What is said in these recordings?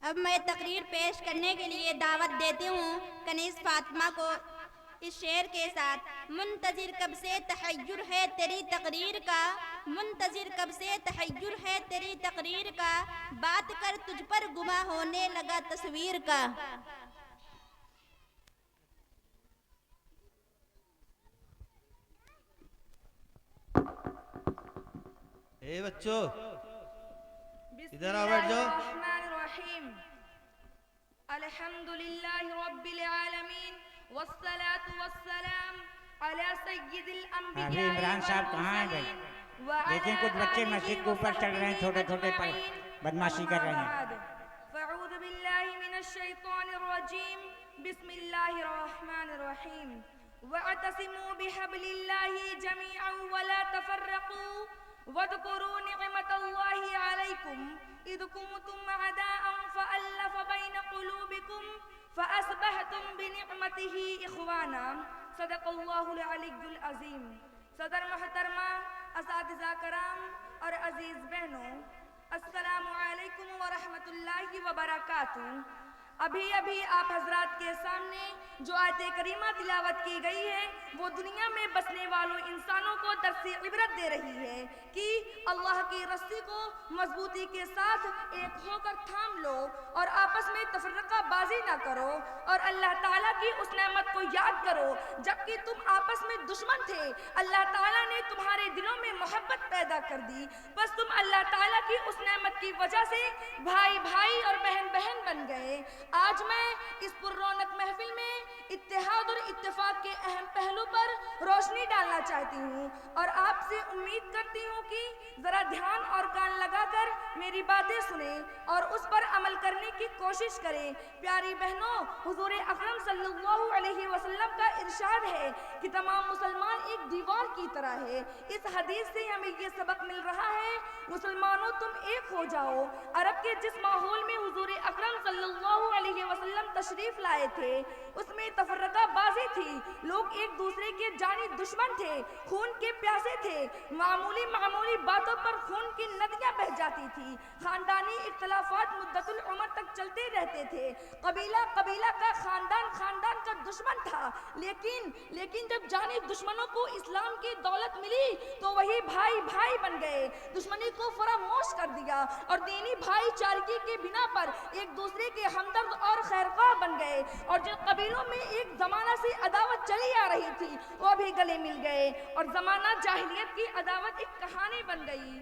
اب میں تقریر پیش کرنے کے لیے دعوت دیتی ہوں کنیز فاطمہ کو اس شعر کے ساتھ۔ منتظر کب سے تحیر ہے تیری تقریر کا، منتظر کب سے تحیر ہے تیری تقریر کا، بات کر تجھ پر گماں ہونے لگا تصویر کا۔ اے بچوں ادھر آ بیٹھ جاؤ۔ الرحمن الرحیم الحمدللہ رب العالمین والصلاة والسلام علی سید الانبیاء ابھی عمران صاحب کہاں ہیں بھائی؟ دیکھیں کچھ بچے مسجد کے اوپر چڑھ رہے ہیں، چھوٹے چھوٹے پر بدماشی کر رہے ہیں۔ فاعوذ باللہ من الشیطان الرجیم بسم اللہ الرحمن الرحیم واعتصموا بحبل اللہ جميعا ولا تفرقوا واذكروا نعمة الله عليكم إذ كنتم أعداء فألف بين قلوبكم فأصبحتم بنعمته إخوانا صدق الله العلي العظيم۔ صدر محترمہ، اساتذہ کرام اور عزیز بہنوں، السلام علیکم ورحمۃ اللہ وبرکاتہ۔ ابھی آپ حضرات کے سامنے جو آیت کریمہ تلاوت کی گئی ہے وہ دنیا میں بسنے والوں انسانوں کو درس عبرت دے رہی ہے کہ اللہ کی رسی کو مضبوطی کے ساتھ ایک ہو کر تھام لو اور آپس میں تفرقہ بازی نہ کرو، اور اللہ تعالیٰ کی اس نعمت کو یاد کرو جبکہ تم آپس میں دشمن تھے، اللہ تعالیٰ نے تمہارے دلوں میں محبت پیدا کر دی، بس تم اللہ تعالیٰ کی اس نعمت کی وجہ سے بھائی بھائی اور بہن بہن بن گئے۔ آج میں اس پر رونق محفل میں اتحاد اور اتفاق کے اہم پہلو پر روشنی ڈالنا چاہتی ہوں اور آپ سے امید کرتی ہوں کہ ذرا دھیان اور کان لگا کر میری باتیں سنیں اور اس پر عمل کرنے کی کوشش کریں۔ پیاری بہنوں، حضور اکرم صلی اللہ علیہ وسلم کا ارشاد ہے کہ تمام مسلمان ایک دیوار کی طرح ہے۔ اس حدیث سے ہمیں یہ سبق مل رہا ہے، مسلمانوں تم ایک ہو جاؤ۔ عرب کے جس ماحول میں حضور اکرم صلی اللہ علیہ وسلم تشریف لائے تھے اس میں تفرقہ بازی تھی، لوگ ایک دوسرے کے جانی دشمن تھے، خون کے پیاسے تھے، معمولی باتوں پر خون کی ندیاں بہہ جاتی تھی، خاندانی اختلافات مدت العمر تک چلتے رہتے تھے، قبیلہ کا خاندان کا دشمن تھا، لیکن جب جانی دشمنوں کو اسلام کی دولت ملی تو وہی بھائی بن گئے، دشمنی کو فراموش کر دیا اور دینی بھائی چارگی کے بنا پر ایک دوسرے کے ہمدرد اور خیرخواہ بن گئے، اور جن قبیلوں میں ایک زمانہ سے عداوت چلی آ رہی تھی وہ بھی گلے مل گئے اور زمانہ جاہلیت کی عداوت ایک کہانی بن گئی۔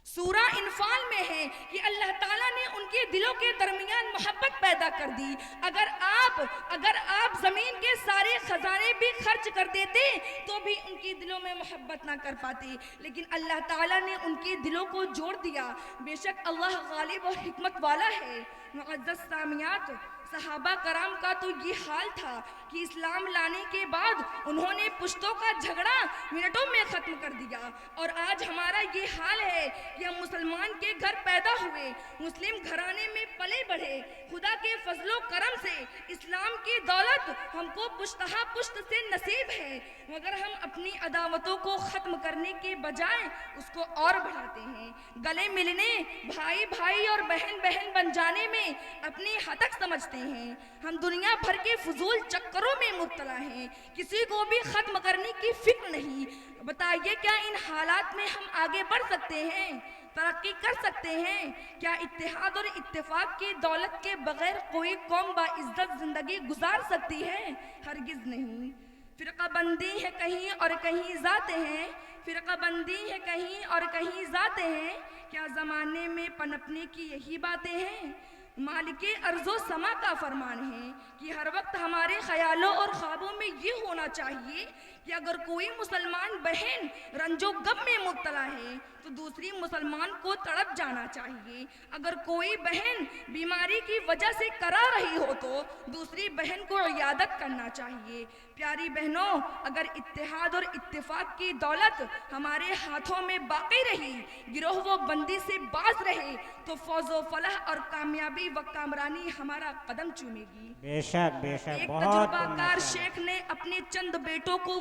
سورہ انفال میں ہے کہ اللہ تعالیٰ نے ان کے دلوں کے درمیان محبت پیدا کر دی۔ اگر آپ زمین کے سارے خزانے بھی خرچ کر دیتے تو بھی ان کے دلوں میں محبت نہ کر پاتے، لیکن اللہ تعالیٰ نے ان کے دلوں کو جوڑ دیا۔ بے شک اللہ غالب اور حکمت والا ہے۔ معزز سامعات، صحابہ کرام کا تو یہ حال تھا کہ اسلام لانے کے بعد انہوں نے پشتوں کا جھگڑا منٹوں میں ختم کر دیا، اور آج ہمارا یہ حال ہے کہ ہم مسلمان کے گھر پیدا ہوئے، مسلم گھرانے میں پلے بڑھے، خدا کے فضل و کرم سے اسلام کی دولت ہم کو پشتہا پشت سے نصیب ہے، مگر ہم اپنی عداوتوں کو ختم کرنے کے بجائے اس کو اور بڑھاتے ہیں، گلے ملنے، بھائی اور بہن بن جانے میں اپنی ہتک سمجھتے ہیں۔ ہم دنیا بھر کے فضول چکروں میں مبتلا ہیں، کسی کو بھی ختم کرنے کی فکر نہیں۔ بتائیے کیا ان حالات میں ہم آگے بڑھ سکتے ہیں، ترقی کر سکتے ہیں؟ کیا اتحاد اور اتفاق کی دولت کے بغیر کوئی قوم باعزت زندگی گزار سکتی ہے؟ ہرگز نہیں۔ فرقہ بندی ہے کہیں اور کہیں ذاتیں ہیں، فرقہ بندی ہے کہیں اور کہیں ذاتیں ہیں، کیا زمانے میں پنپنے کی یہی باتیں ہیں؟ مالک ارض و سما کا فرمان ہے کہ ہر وقت ہمارے خیالوں اور خوابوں میں یہ ہونا چاہیے کہ اگر کوئی مسلمان بہن رنج و غم میں مبتلا ہے تو دوسری مسلمان کو تڑپ جانا چاہیے، اگر کوئی بہن بیماری کی وجہ سے کرا رہی ہو تو دوسری بہن کو عیادت کرنا چاہیے۔ پیاری بہنوں، اگر اتحاد اور اتفاق کی دولت ہمارے ہاتھوں میں باقی رہی، گروہ و بندی سے باز رہے تو فوز و فلاح اور کامیابی و کامرانی ہمارا قدم چومے گی۔ بے شک ایک بہت تجربہ کار شیخ نے اپنے چند بیٹوں کو